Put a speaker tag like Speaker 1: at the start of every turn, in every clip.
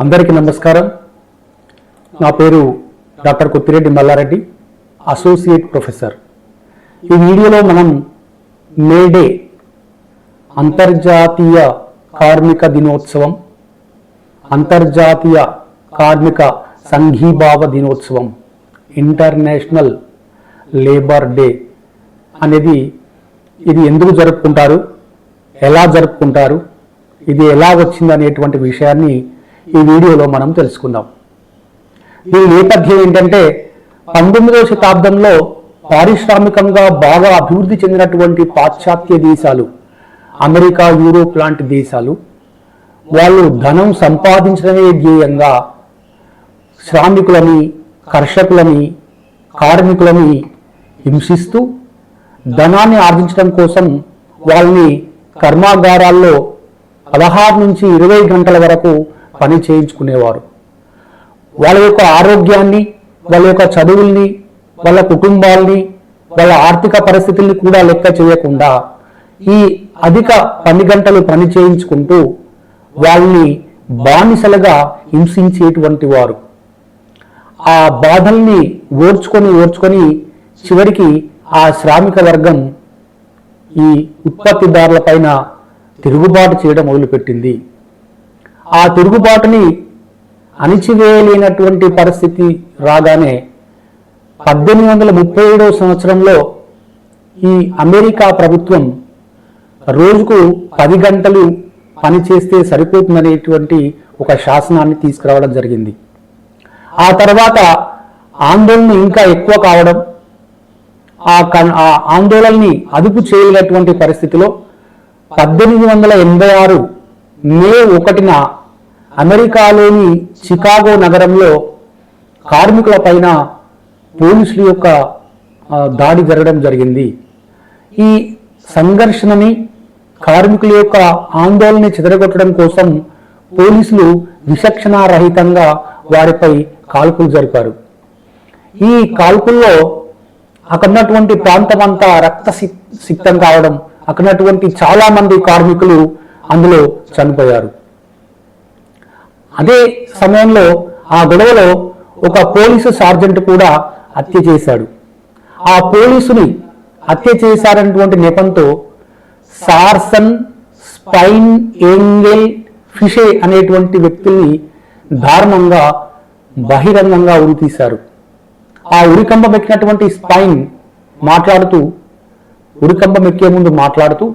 Speaker 1: అందరికీ నమస్కారం. నా పేరు doctor Kothireddy Mallareddy, associate professor. ఈ వీడియోలో మనం మే డే అంతర్జాతీయ కార్మిక దినోత్సవం, అంతర్జాతీయ కార్మిక సంఘీభావ దినోత్సవం, ఇంటర్నేషనల్ లేబర్ డే అనేది ఇది ఎందుకు జరుపుకుంటారు, ఎలా జరుపుకుంటారు, ఇది ఎలా వచ్చింది అనేటువంటి విషయాన్ని ఈ వీడియోలో మనం తెలుసుకుందాం. దీని నేపథ్యం ఏంటంటే 19వ శతాబ్దంలో పారిశ్రామికంగా బాగా అభివృద్ధి చెందినటువంటి పాశ్చాత్య దేశాలు, అమెరికా, యూరోప్ లాంటి దేశాలు, వాళ్ళు ధనం సంపాదించడమే ధ్యేయంగా శ్రామికులని, కర్షకులని, కార్మికులని హింసిస్తూ ధనాన్ని ఆర్జించడం కోసం వాళ్ళని కర్మాగారాల్లో 16 నుంచి 20 గంటల వరకు పని చేయించుకునేవారు. వాళ్ళ యొక్క ఆరోగ్యాన్ని, వాళ్ళ యొక్క చదువుల్ని, వాళ్ళ కుటుంబాల్ని, వాళ్ళ ఆర్థిక పరిస్థితుల్ని కూడా లెక్క చేయకుండా ఈ అధిక పని గంటలు పని చేయించుకుంటూ వాళ్ళని బానిసలుగా హింసించేటువంటి వారు. ఆ బాధల్ని ఓర్చుకొని చివరికి ఆ శ్రామిక వర్గం ఈ ఉత్పత్తిదారుల పైన తిరుగుబాటు చేయడం మొదలుపెట్టింది. ఆ తిరుగుబాటుని అణిచివేయలేనటువంటి పరిస్థితి రాగానే 1837 సంవత్సరంలో ఈ అమెరికా ప్రభుత్వం రోజుకు 10 గంటలు పని చేస్తే సరిపోతుందనేటువంటి ఒక శాసనాన్ని తీసుకురావడం జరిగింది. ఆ తర్వాత ఆందోళన ఇంకా ఎక్కువ కావడం, ఆ ఆందోళనని అదుపు చేయలేనటువంటి పరిస్థితిలో 1886 మే 1న అమెరికాలోని చికాగో నగరంలో కార్మికుల పైన పోలీసుల యొక్క దాడి జరగడం జరిగింది. ఈ సంఘర్షణని, కార్మికుల యొక్క ఆందోళనని చెదరగొట్టడం కోసం పోలీసులు విచక్షణారహితంగా వారిపై కాల్పులు జరిపారు. ఈ కాల్పుల్లో అక్కడున్నటువంటి ప్రాంతమంతా రక్తసిక్తం కావడం, అక్కడున్నటువంటి చాలా మంది కార్మికులు అందులో చనిపోయారు. అదే సమయంలో ఆ గొడవలో ఒక పోలీసు సార్జెంట్ కూడా హత్య చేశాడు. ఆ పోలీసుని హత్య చేశారనేటువంటి నెపంతో సార్సన్, స్పైన్, ఏంగెల్, ఫిషే అనేటువంటి వ్యక్తుల్ని దారుణంగా బహిరంగంగా ఉరితీశారు. ఆ ఉరికంబం ఎక్కినటువంటి స్పైన్ ఉరికంబం ఎక్కే ముందు మాట్లాడుతూ,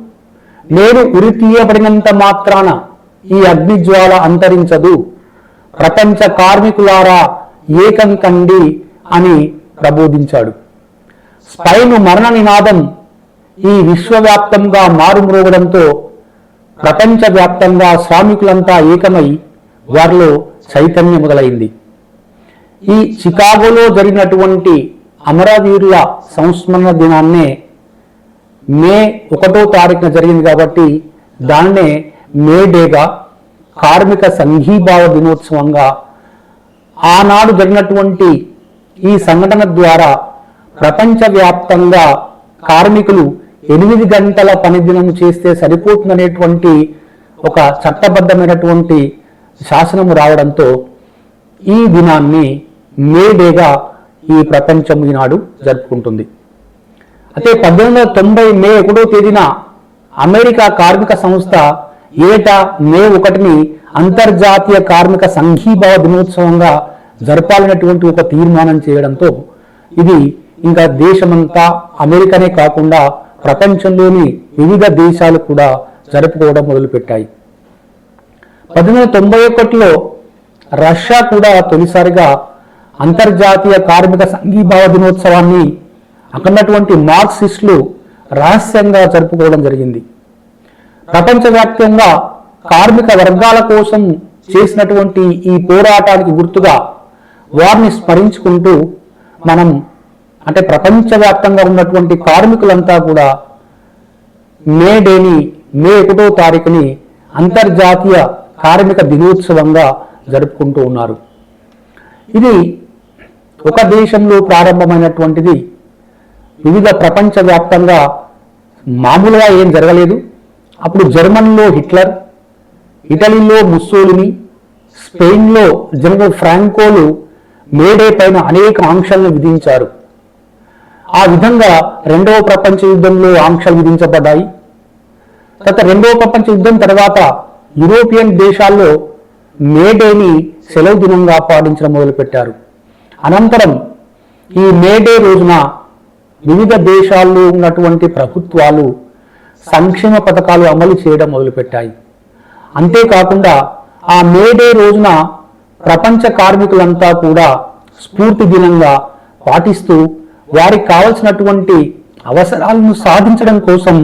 Speaker 1: నేను ఉరి తీయబడినంత మాత్రాన ఈ అగ్నిజ్వాల అంతరించదు, ప్రపంచ కార్మికులారా ఏకం కండి అని ప్రబోధించాడు. స్పైన్ మరణ నినాదం ఈ విశ్వవ్యాప్తంగా మారుమ్రోగడంతో ప్రపంచవ్యాప్తంగా శ్రామికులంతా ఏకమై వారిలో చైతన్యం మొదలైంది. ఈ చికాగోలో జరిగినటువంటి అమరవీరుల సంస్మరణ దినాన్నే మే 1వ తారీఖున జరిగింది కాబట్టి దాన్నే మే డేగా, కార్మిక సంఘీభావ దినోత్సవంగా, ఆనాడు జరిగినటువంటి ఈ సంఘటన ద్వారా ప్రపంచవ్యాప్తంగా కార్మికులు 8 గంటల పని దినం చేస్తే సరిపోతుందనేటువంటి ఒక చట్టబద్ధమైనటువంటి శాసనము రావడంతో ఈ దినాన్ని మే డేగా ఈ ప్రపంచం ఈనాడు జరుపుకుంటుంది. అయితే 1890 మే 1వ తేదీన అమెరికా కార్మిక సంస్థ ఏటా మే 1ని అంతర్జాతీయ కార్మిక సంఘీభావ దినోత్సవంగా జరపాలనేటువంటి ఒక తీర్మానం చేయడంతో ఇది ఇంకా దేశమంతా, అమెరికానే కాకుండా ప్రపంచంలోని వివిధ దేశాలు కూడా జరుపుకోవడం మొదలుపెట్టాయి. 1891లో రష్యా కూడా తొలిసారిగా అంతర్జాతీయ కార్మిక సంఘీభావ దినోత్సవాన్ని అక్కడున్నటువంటి మార్క్సిస్టులు రహస్యంగా జరుపుకోవడం జరిగింది. ప్రపంచవ్యాప్తంగా కార్మిక వర్గాల కోసం చేసినటువంటి ఈ పోరాటానికి గుర్తుగా వారిని స్మరించుకుంటూ మనం, అంటే ప్రపంచవ్యాప్తంగా ఉన్నటువంటి కార్మికులంతా కూడా మే డేని, మే 1వ తారీఖుని అంతర్జాతీయ కార్మిక దినోత్సవంగా జరుపుకుంటూ ఉన్నారు. ఇది ఒక దేశంలో ప్రారంభమైనటువంటిది. వివిధ ప్రపంచవ్యాప్తంగా మామూలుగా ఏం జరగలేదు. అప్పుడు జర్మనీలో హిట్లర్, ఇటలీలో ముస్సోలిని, స్పెయిన్లో జనరల్ ఫ్రాంకోలు మేడే పైన అనేక ఆంక్షలను విధించారు. ఆ విధంగా రెండవ ప్రపంచ యుద్ధంలో ఆంక్షలు విధించబడ్డాయి. తర్వాత రెండవ ప్రపంచ యుద్ధం తర్వాత యూరోపియన్ దేశాల్లో మేడేని సెలవు దినంగా పాటించడం మొదలుపెట్టారు. అనంతరం ఈ మేడే రోజున వివిధ దేశాల్లో ఉన్నటువంటి ప్రభుత్వాలు సంక్షేమ పథకాలు అమలు చేయడం మొదలుపెట్టాయి. అంతేకాకుండా ఆ మేడే రోజున ప్రపంచ కార్మికులంతా కూడా స్ఫూర్తి దినంగా పాటిస్తూ వారికి కావలసినటువంటి అవసరాలను సాధించడం కోసం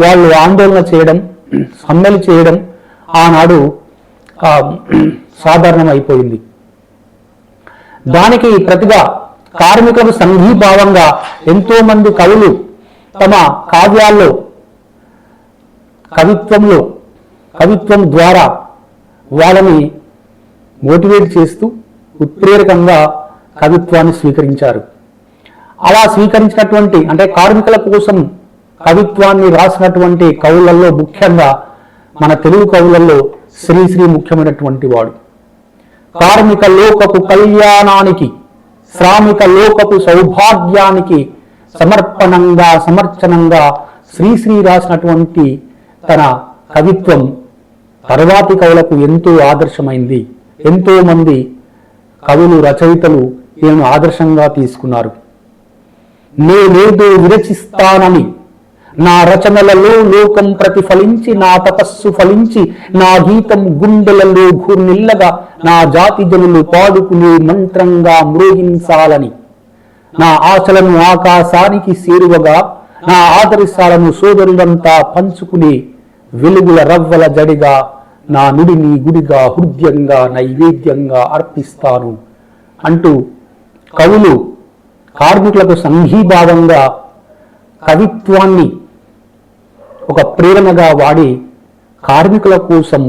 Speaker 1: వాళ్ళు ఆందోళన చేయడం, సమ్మెలు చేయడం ఆనాడు సాధారణం అయిపోయింది. దానికి ప్రతిగా కార్మికులకు సంఘీభావంగా ఎంతో మంది కవులు తమ కావ్యాల్లో కవిత్వం ద్వారా వాళ్ళని మోటివేట్ చేస్తూ ఉత్ప్రేరకంగా కవిత్వాన్ని స్వీకరించారు. అలా స్వీకరించినటువంటి అంటే కార్మికుల కోసం కవిత్వాన్ని రాసినటువంటి కవులలో ముఖ్యంగా మన తెలుగు కవులలో శ్రీశ్రీ ముఖ్యమైనటువంటి వాడు. కార్మిక లోకపు కళ్యాణానికి, శ్రామిక లోకపు సౌభాగ్యానికి సమర్చనంగా శ్రీశ్రీ రాసినటువంటి తన కవిత్వం తర్వాతి కవులకు ఎంతో ఆదర్శమైంది. ఎంతో మంది కవులు, రచయితలు ఈయనను ఆదర్శంగా తీసుకున్నారు. నేనేదో విరచిస్తానని నా రచనలలో లోకం ప్రతిఫలించి, నా తపస్సు ఫలించి, నా గీతం గుండెలలో ఘూర్నిల్లగా, నా జాతి జనులు పాడుకునే మంత్రంగా మ్రోగించాలని, నా ఆశలను ఆకాశానికి చేరువగా, నా ఆదర్శాలను సోదరులంతా పంచుకునే వెలుగుల రవ్వల జడిగా, నా నుడిని గుడిగా హృదయంగా నైవేద్యంగా అర్పిస్తాను అంటూ కవులు కార్మికులకు సంఘీభావంగా కవిత్వాన్ని ఒక ప్రేరణగా వాడి కార్మికుల కోసం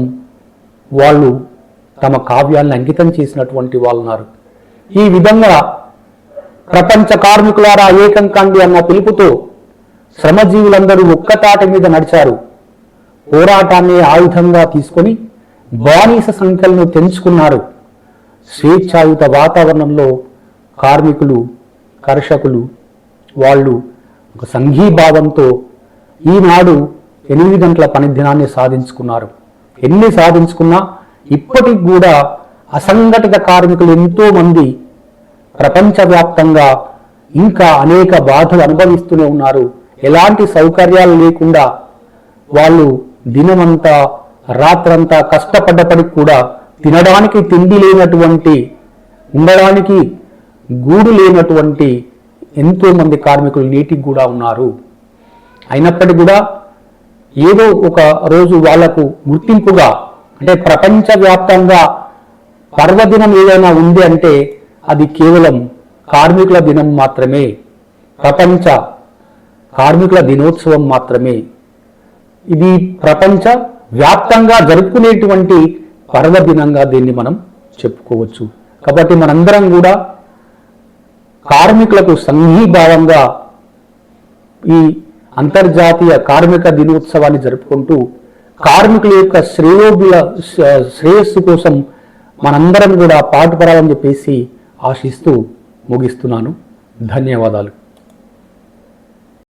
Speaker 1: వాళ్ళు తమ కావ్యాలను అంకితం చేసినటువంటి వాళ్ళు ఉన్నారు. ఈ విధంగా ప్రపంచ కార్మికులారా ఏకం కండి అన్న పిలుపుతో శ్రమజీవులందరూ ఒక్కతాటి మీద నడిచారు. పోరాటాన్ని ఆయుధంగా తీసుకొని బానిస సంఖ్యలను తెంచుకున్నారు. స్వేచ్ఛాయుత వాతావరణంలో కార్మికులు, కర్షకులు వాళ్ళు ఒక సంఘీభావంతో ఈనాడు 8 గంటల పని దినాన్ని సాధించుకున్నారు. ఎన్ని సాధించుకున్నా ఇప్పటికి కూడా అసంఘటిత కార్మికులు ఎంతో మంది ప్రపంచవ్యాప్తంగా ఇంకా అనేక బాధలు అనుభవిస్తూనే ఉన్నారు. ఎలాంటి సౌకర్యాలు లేకుండా వాళ్ళు దినమంతా రాత్రంతా కష్టపడ్డప్పటికి కూడా తినడానికి తిండి లేనటువంటి, ఉండడానికి గూడు లేనటువంటి ఎంతో మంది కార్మికులు నేటికి కూడా ఉన్నారు. అయినప్పటికీ కూడా ఏదో ఒక రోజు వాళ్లకు గుర్తింపుగా అంటే ప్రపంచవ్యాప్తంగా పర్వదినం ఏదైనా ఉంది అంటే అది కేవలం కార్మికుల దినం మాత్రమే, ప్రపంచ కార్మికుల దినోత్సవం మాత్రమే. ఇది ప్రపంచ వ్యాప్తంగా జరుపుకునేటువంటి పర్వదినంగా దీన్ని మనం చెప్పుకోవచ్చు. కాబట్టి మనందరం కూడా కార్మికులకు సంఘీభావంగా ఈ అంతర్జాతీయ కార్మిక దినోత్సవాన్ని జరుపుకుంటూ కార్మికుల యొక్క శ్రేయస్సు కోసం మనందరం కూడా పాటుపడాలని చెప్పేసి ఆశిస్తూ ముగిస్తున్నాను. ధన్యవాదాలు.